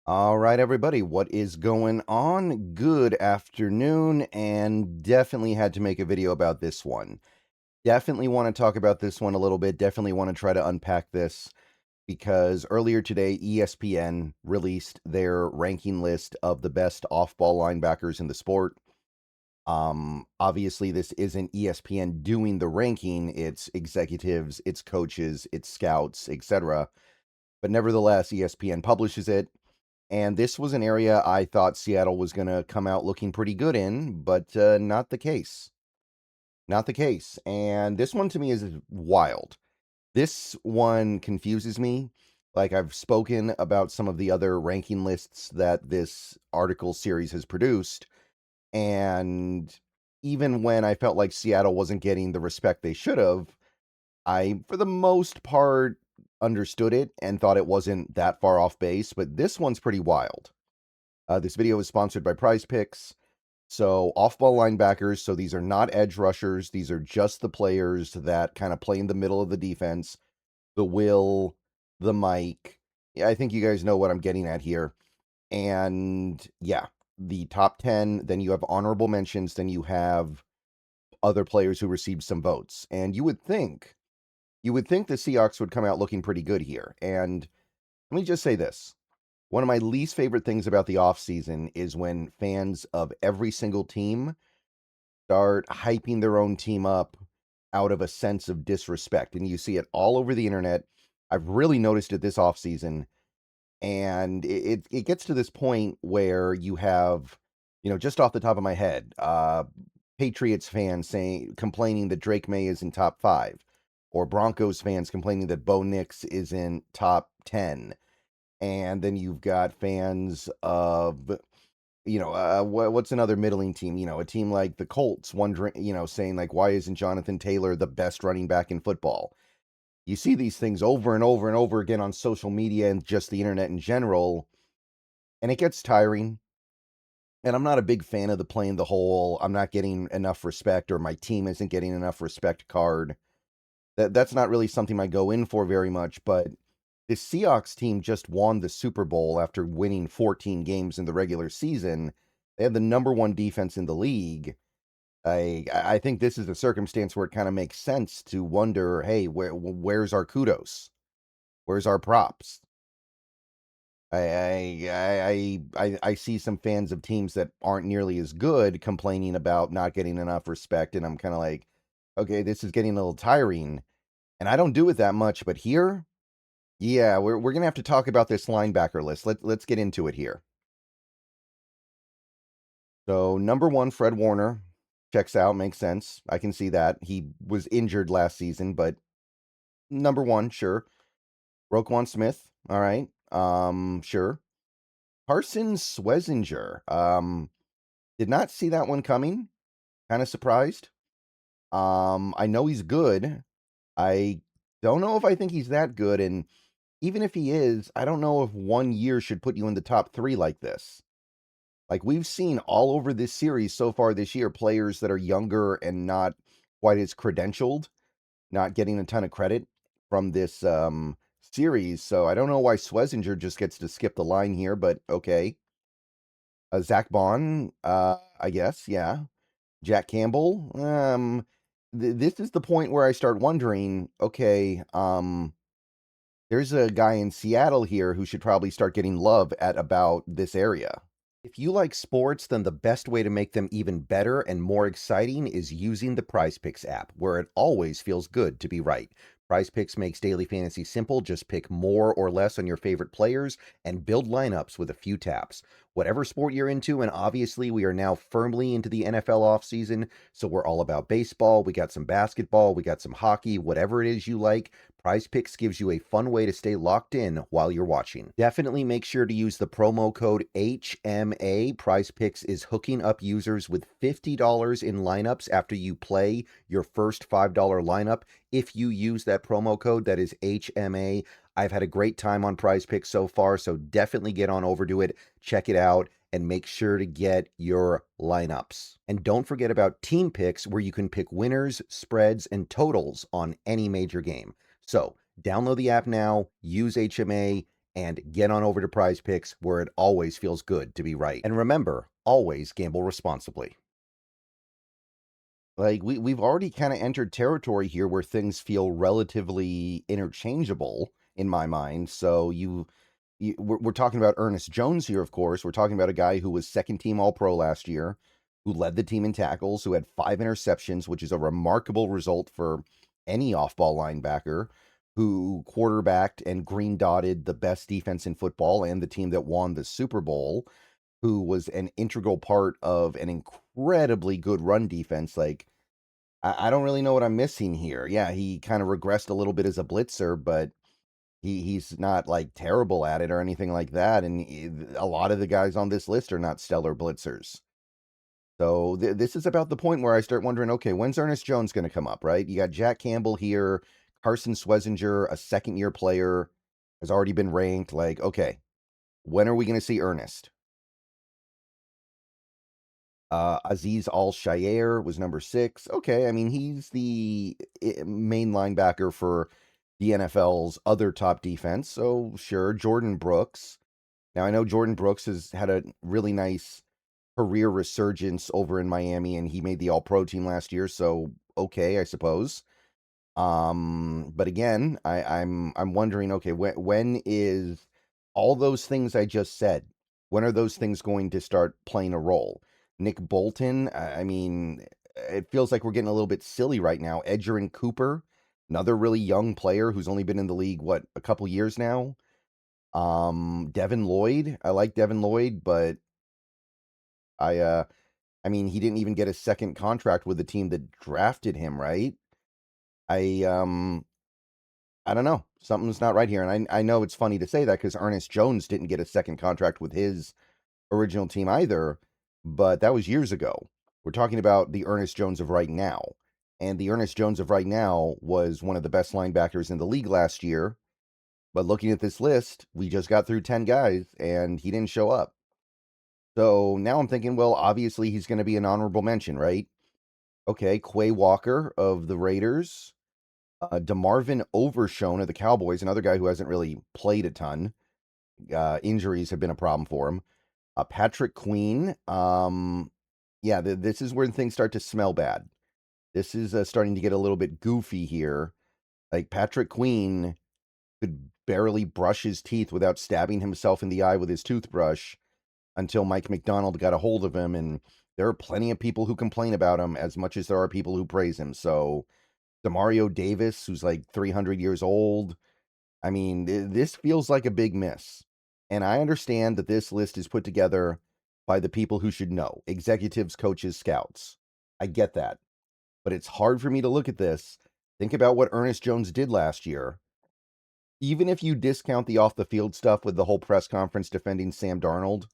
All right, everybody, what is going on? Good afternoon, and definitely had to make a video about this one. Definitely want to talk about this one a little bit. Definitely want to try to unpack this because earlier today, ESPN released their ranking list of the best off-ball linebackers in the sport. Obviously, this isn't ESPN doing the ranking. It's executives, it's coaches, it's scouts, etc. But nevertheless, ESPN publishes it. And this was an area I thought Seattle was going to come out looking pretty good in, but not the case. Not the case. And this one to me is wild. This one confuses me. Like I've spoken about some of the other ranking lists that this article series has produced. And even when I felt like Seattle wasn't getting the respect they should have, I, for the most part, understood it and thought it wasn't that far off base. But this one's pretty wild. This video is sponsored by Prize Picks. So off-ball linebackers, so these are not edge rushers. These are just the players that kind of play in the middle of the defense. The Will, the Mike. Yeah, I think you guys know what I'm getting at here. And yeah, the top 10, then you have honorable mentions, then you have other players who received some votes. And you would think the Seahawks would come out looking pretty good here. And let me just say this. One of my least favorite things about the offseason is when fans of every single team start hyping their own team up out of a sense of disrespect. And you see it all over the internet. I've really noticed it this offseason. And it gets to this point where you have, just off the top of my head, Patriots fans complaining that Drake May is in top 5, or Broncos fans complaining that Bo Nix is in top 10. And then you've got fans of, what's another middling team? A team like the Colts wondering, saying like, why isn't Jonathan Taylor the best running back in football? You see these things over and over and over again on social media and just the internet in general, and it gets tiring. And I'm not a big fan of the playing the whole, I'm not getting enough respect or my team isn't getting enough respect card. That's not really something I go in for very much, but the Seahawks team just won the Super Bowl after winning 14 games in the regular season. They have the number one defense in the league. I think this is a circumstance where it kind of makes sense to wonder, hey, where's our kudos? Where's our props? I see some fans of teams that aren't nearly as good complaining about not getting enough respect, and I'm kind of like, okay, this is getting a little tiring. And I don't do it that much, but here, yeah, we're gonna have to talk about this linebacker list. Let's get into it here. So number 1, Fred Warner, checks out, makes sense. I can see that. He was injured last season, but number 1, sure. Roquan Smith, all right. Sure. Carson Schwarzenegger. Did not see that one coming. Kind of surprised. I know he's good. I don't know if I think he's that good, and even if he is, I don't know if 1 year should put you in the top 3 like this. Like, we've seen all over this series so far this year, players that are younger and not quite as credentialed, not getting a ton of credit from this series. So I don't know why Schwarzenegger just gets to skip the line here, but okay. Zach Bond, I guess, yeah. Jack Campbell. This is the point where I start wondering, okay, there's a guy in Seattle here who should probably start getting love at about this area. If you like sports, then the best way to make them even better and more exciting is using the Prize Picks app, where it always feels good to be right. Prize Picks makes daily fantasy simple. Just pick more or less on your favorite players and build lineups with a few taps. Whatever sport you're into, and obviously we are now firmly into the NFL offseason, so we're all about baseball, we got some basketball, we got some hockey, whatever it is you like, Prize Picks gives you a fun way to stay locked in while you're watching. Definitely make sure to use the promo code HMA. Prize Picks is hooking up users with $50 in lineups after you play your first $5 lineup. If you use that promo code, that is HMA. I've had a great time on Prize Picks so far, so definitely get on over to it, check it out, and make sure to get your lineups. And don't forget about Team Picks, where you can pick winners, spreads, and totals on any major game. So download the app now, use HMA, and get on over to Prize Picks, where it always feels good to be right. And remember, always gamble responsibly. Like we've already kind of entered territory here where things feel relatively interchangeable in my mind. So we're talking about Ernest Jones here, of course. We're talking about a guy who was second team All Pro last year, who led the team in tackles, who had 5 interceptions, which is a remarkable result for any off-ball linebacker, who quarterbacked and green dotted the best defense in football and the team that won the Super Bowl, who was an integral part of an incredibly good run defense. Like, I don't really know what I'm missing here. Yeah, he kind of regressed a little bit as a blitzer, but he's not like terrible at it or anything like that. And a lot of the guys on this list are not stellar blitzers. So this is about the point where I start wondering, okay, when's Ernest Jones going to come up, right? You got Jack Campbell here, Carson Swesinger, a second-year player, has already been ranked. Like, okay, when are we going to see Ernest? Aziz Al-Shaair was number 6. Okay, I mean, he's the main linebacker for the NFL's other top defense, so sure. Jordan Brooks. Now, I know Jordan Brooks has had a really nice career resurgence over in Miami, and he made the All-Pro team last year, so okay, I suppose. But again, I'm wondering, okay, when is all those things I just said, when are those things going to start playing a role? Nick Bolton, I mean, it feels like we're getting a little bit silly right now. Edgerrin Cooper, another really young player who's only been in the league, what, a couple years now? Devin Lloyd, I like Devin Lloyd, but I mean, he didn't even get a second contract with the team that drafted him, right? I um I don't know. Something's not right here. And I know it's funny to say that because Ernest Jones didn't get a second contract with his original team either, but that was years ago. We're talking about the Ernest Jones of right now. And the Ernest Jones of right now was one of the best linebackers in the league last year. But looking at this list, we just got through 10 guys and he didn't show up. So now I'm thinking, well, obviously he's going to be an honorable mention, right? Okay, Quay Walker of the Raiders. DeMarvin Overshone of the Cowboys, another guy who hasn't really played a ton. Injuries have been a problem for him. Patrick Queen. Yeah, this is where things start to smell bad. This is starting to get a little bit goofy here. Like Patrick Queen could barely brush his teeth without stabbing himself in the eye with his toothbrush until Mike McDonald got a hold of him. And there are plenty of people who complain about him as much as there are people who praise him. So Demario Davis, who's like 300 years old. I mean, this feels like a big miss. And I understand that this list is put together by the people who should know, executives, coaches, scouts. I get that. But it's hard for me to look at this, think about what Ernest Jones did last year. Even if you discount the off the field stuff with the whole press conference defending Sam Darnold,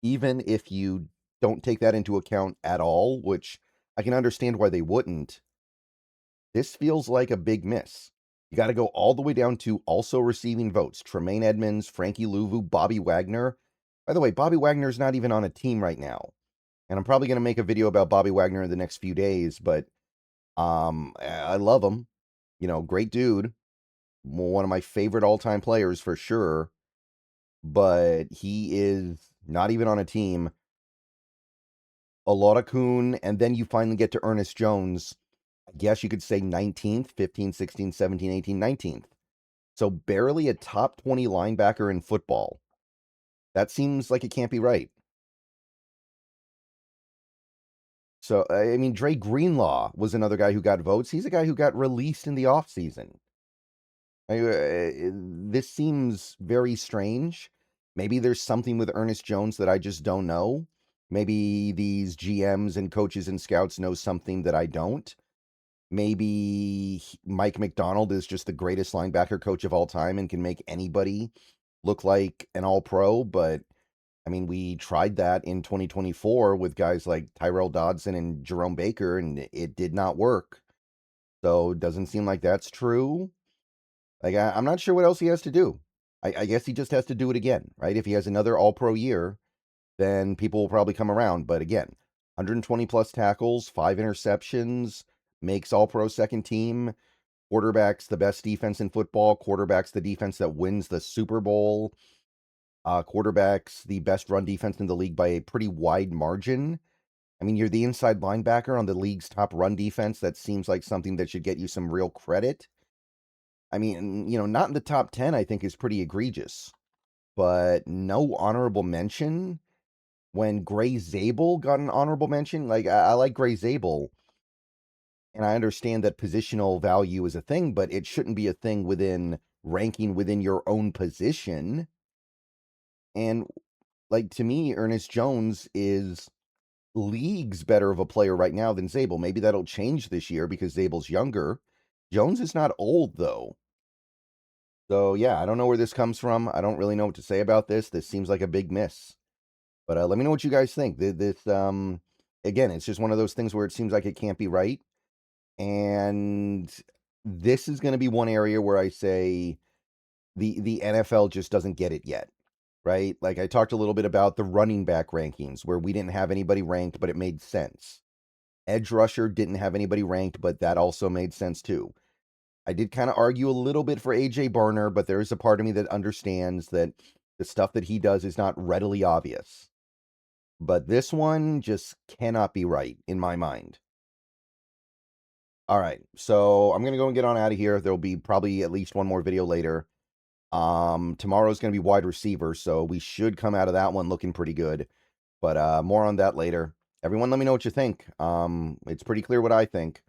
even if you don't take that into account at all, which I can understand why they wouldn't, this feels like a big miss. You got to go all the way down to also receiving votes. Tremaine Edmonds, Frankie Louvu, Bobby Wagner. By the way, Bobby Wagner's not even on a team right now. And I'm probably going to make a video about Bobby Wagner in the next few days, but I love him. You know, great dude. One of my favorite all-time players for sure. But he is not even on a team. Olorokun, and then you finally get to Ernest Jones. I guess you could say 19th, 15, 16, 17, 18, 19th. So barely a top 20 linebacker in football. That seems like it can't be right. So, I mean, Dre Greenlaw was another guy who got votes. He's a guy who got released in the offseason. This seems very strange. Maybe there's something with Ernest Jones that I just don't know. Maybe these GMs and coaches and scouts know something that I don't. Maybe Mike McDonald is just the greatest linebacker coach of all time and can make anybody look like an all-pro, but I mean, we tried that in 2024 with guys like Tyrell Dodson and Jerome Baker, and it did not work. So it doesn't seem like that's true. Like, I'm not sure what else he has to do. I guess he just has to do it again, right? If he has another all-pro year, then people will probably come around. But again, 120 plus tackles, 5 interceptions, makes all-pro second team, Quarterback's the best defense in football. Quarterback's the defense that wins the Super Bowl. Quarterback's the best run defense in the league by a pretty wide margin. I mean, you're the inside linebacker on the league's top run defense. That seems like something that should get you some real credit. I mean, not in the top 10, I think, is pretty egregious. But no honorable mention. When Gray Zabel got an honorable mention, like, I like Gray Zabel, and I understand that positional value is a thing, but it shouldn't be a thing within ranking within your own position. And, like, to me, Ernest Jones is leagues better of a player right now than Zabel. Maybe that'll change this year because Zabel's younger. Jones is not old, though. So, yeah, I don't know where this comes from. I don't really know what to say about this. This seems like a big miss. But let me know what you guys think. This, again, it's just one of those things where it seems like it can't be right. And this is going to be one area where I say the NFL just doesn't get it yet, right? Like, I talked a little bit about the running back rankings where we didn't have anybody ranked, but it made sense. Edge rusher didn't have anybody ranked, but that also made sense too. I did kind of argue a little bit for AJ Barner, but there is a part of me that understands that the stuff that he does is not readily obvious. But this one just cannot be right in my mind. All right, so I'm gonna go and get on out of here. There'll be probably at least one more video later. Tomorrow's gonna be wide receiver, so we should come out of that one looking pretty good. But more on that later. Everyone, let me know what you think. It's pretty clear what I think.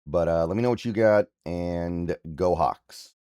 But let me know what you got, and go Hawks.